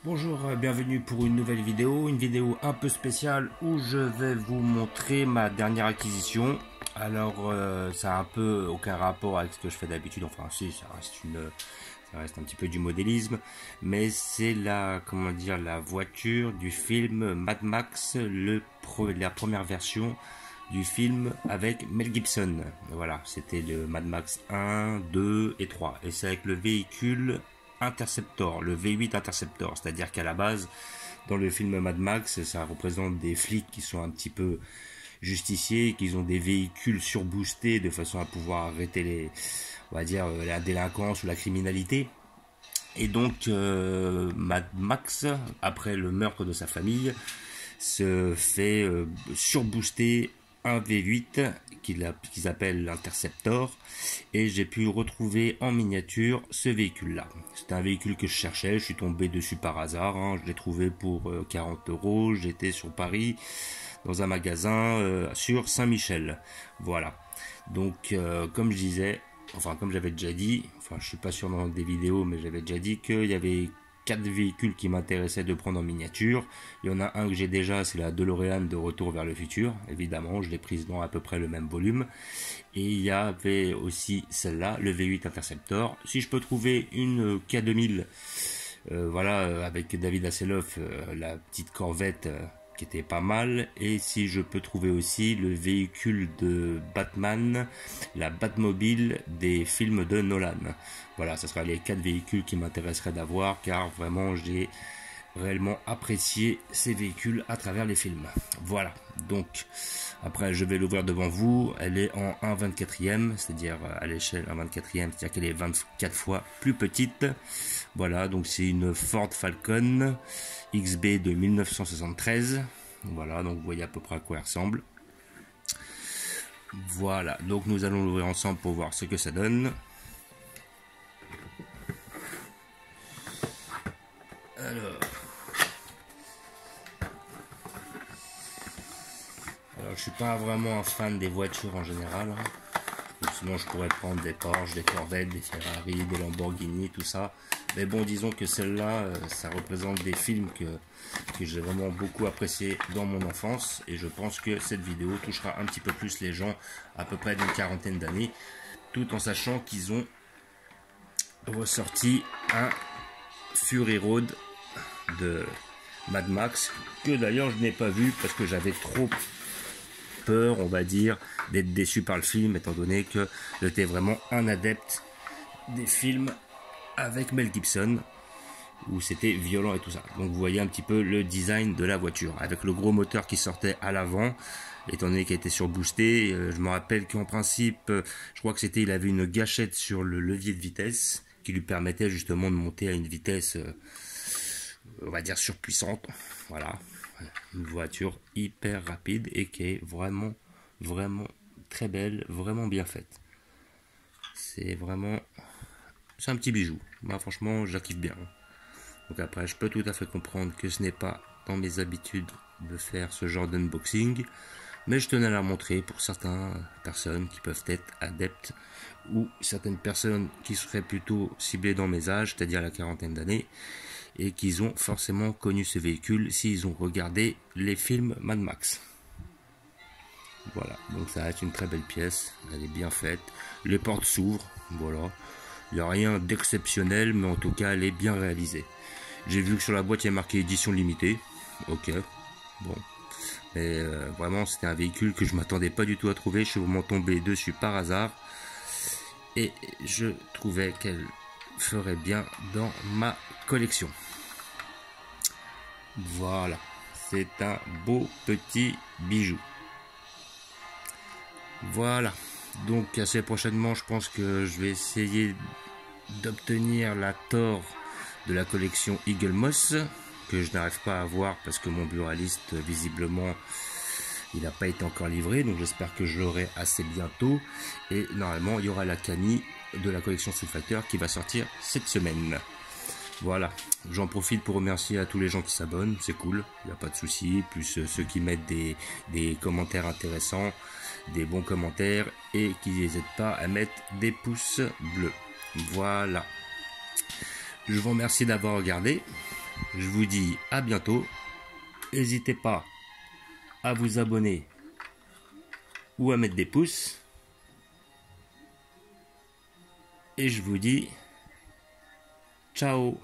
Bonjour, bienvenue pour une nouvelle une vidéo un peu spéciale où je vais vous montrer ma dernière acquisition. Alors, ça a un peu aucun rapport avec ce que je fais d'habitude, enfin si, ça reste un petit peu du modélisme, mais c'est comment dire, la voiture du film Mad Max, la première version du film avec Mel Gibson. Voilà, c'était le Mad Max 1, 2 et 3, et c'est avec le véhicule Interceptor, le V8 Interceptor, c'est-à-dire qu'à la base, dans le film Mad Max, ça représente des flics qui sont un petit peu justiciers, qui ont des véhicules surboostés de façon à pouvoir arrêter on va dire, la délinquance ou la criminalité. Et donc, Mad Max, après le meurtre de sa famille, se fait surbooster un V8 qu'ils appellent l'Interceptor, et j'ai pu retrouver en miniature ce véhicule-là. C'est un véhicule que je cherchais, je suis tombé dessus par hasard, hein. Je l'ai trouvé pour 40 euros, j'étais sur Paris, dans un magasin sur Saint-Michel. Voilà. Donc, comme je disais, enfin comme j'avais déjà dit, enfin je suis pas sûr dans des vidéos, mais j'avais déjà dit qu'il y avait 4 véhicules qui m'intéressaient de prendre en miniature. Il y en a un que j'ai déjà, c'est la DeLorean de Retour vers le futur. Évidemment, je l'ai prise dans à peu près le même volume. Et il y avait aussi celle-là, le V8 Interceptor. Si je peux trouver une K2000, voilà, avec David Hasselhoff, la petite Corvette qui était pas mal, et si je peux trouver aussi le véhicule de Batman, la Batmobile des films de Nolan. Voilà, ce sera les 4 véhicules qui m'intéresseraient d'avoir, car vraiment j'ai réellement apprécié ces véhicules à travers les films. Voilà, donc après je vais l'ouvrir devant vous. Elle est en 1/24e, c'est-à-dire à l'échelle 1/24e, c'est-à-dire qu'elle est 24 fois plus petite. Voilà, donc c'est une Ford Falcon XB de 1973. Voilà, donc vous voyez à peu près à quoi elle ressemble. Voilà, donc nous allons l'ouvrir ensemble pour voir ce que ça donne. Alors je suis pas vraiment un fan des voitures en général, hein. Sinon je pourrais prendre des Porsche, des Corvettes, des Ferrari, des Lamborghini, tout ça. Mais bon, disons que celle-là, ça représente des films que j'ai vraiment beaucoup apprécié dans mon enfance. Et je pense que cette vidéo touchera un petit peu plus les gens à peu près d'une quarantaine d'années, tout en sachant qu'ils ont ressorti un Fury Road de Mad Max, que d'ailleurs je n'ai pas vu parce que j'avais trop peur, on va dire, d'être déçu par le film, étant donné que j'étais vraiment un adepte des films avec Mel Gibson, où c'était violent et tout ça. Donc vous voyez un petit peu le design de la voiture, avec le gros moteur qui sortait à l'avant, étant donné qu'il était surboosté. Je me rappelle qu'en principe, je crois que c'était, il avait une gâchette sur le levier de vitesse, qui lui permettait justement de monter à une vitesse, on va dire, surpuissante. Voilà, une voiture hyper rapide et qui est vraiment, vraiment très belle, vraiment bien faite. C'est vraiment... c'est un petit bijou. Moi, franchement, je la kiffe bien. Donc après, je peux tout à fait comprendre que ce n'est pas dans mes habitudes de faire ce genre d'unboxing, mais je tenais à la montrer pour certaines personnes qui peuvent être adeptes, ou certaines personnes qui seraient plutôt ciblées dans mes âges, c'est-à-dire la quarantaine d'années, et qui ont forcément connu ce véhicule s'ils ont regardé les films Mad Max. Voilà, donc ça reste une très belle pièce, elle est bien faite, les portes s'ouvrent, voilà. Il n'y a rien d'exceptionnel, mais en tout cas, elle est bien réalisée. J'ai vu que sur la boîte, il y a marqué édition limitée. Ok, bon. Mais vraiment, c'était un véhicule que je ne m'attendais pas du tout à trouver. Je suis vraiment tombé dessus par hasard. Et je trouvais qu'elle ferait bien dans ma collection. Voilà, c'est un beau petit bijou. Voilà. Donc assez prochainement, je pense que je vais essayer d'obtenir la Thor de la collection Eagle Moss, que je n'arrive pas à avoir parce que mon buraliste, visiblement, il n'a pas été encore livré, donc j'espère que je l'aurai assez bientôt. Et normalement, il y aura la Camille de la collection Street Fighter qui va sortir cette semaine. Voilà, j'en profite pour remercier à tous les gens qui s'abonnent, c'est cool, il n'y a pas de souci, plus ceux qui mettent des commentaires intéressants, des bons commentaires, et qui n'hésitent pas à mettre des pouces bleus. Voilà, je vous remercie d'avoir regardé, je vous dis à bientôt. N'hésitez pas à vous abonner ou à mettre des pouces. Et je vous dis ciao.